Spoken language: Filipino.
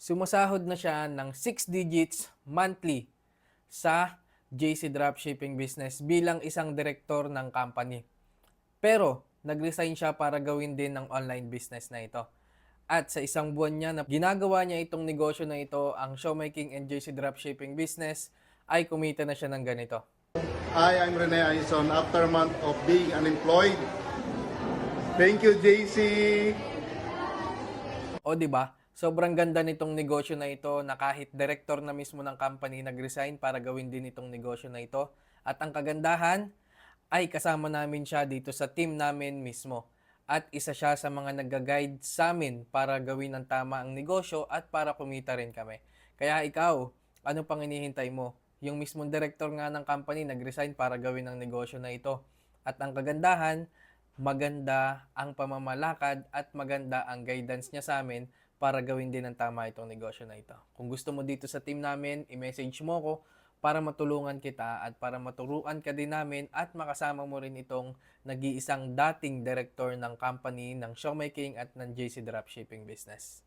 Sumasahod na siya ng 6 digits monthly sa JC Dropshipping Business bilang isang direktor ng company. Pero, nag-resign siya para gawin din ng online business na ito. At sa isang buwan niya na ginagawa niya itong negosyo na ito, ang Showmaking and JC Dropshipping Business, ay kumita na siya ng ganito. Hi, I'm Rene Aison. After a month of being unemployed, thank you, JC. O di ba? Sobrang ganda nitong negosyo na ito na kahit director na mismo ng company nag-resign para gawin din itong negosyo na ito. At ang kagandahan ay kasama namin siya dito sa team namin mismo. At isa siya sa mga nag-guide sa amin para gawin ng tama ang negosyo at para kumita rin kami. Kaya ikaw, ano pang hinihintay mo? Yung mismong director nga ng company nag-resign para gawin ang negosyo na ito. At ang kagandahan, maganda ang pamamalakad at maganda ang guidance niya sa amin para gawin din ng tama itong negosyo na ito. Kung gusto mo dito sa team namin, i-message mo ko para matulungan kita at para maturuan ka din namin at makasama mo rin itong nag-iisang dating director ng company ng Showmaking at ng JC Dropshipping Business.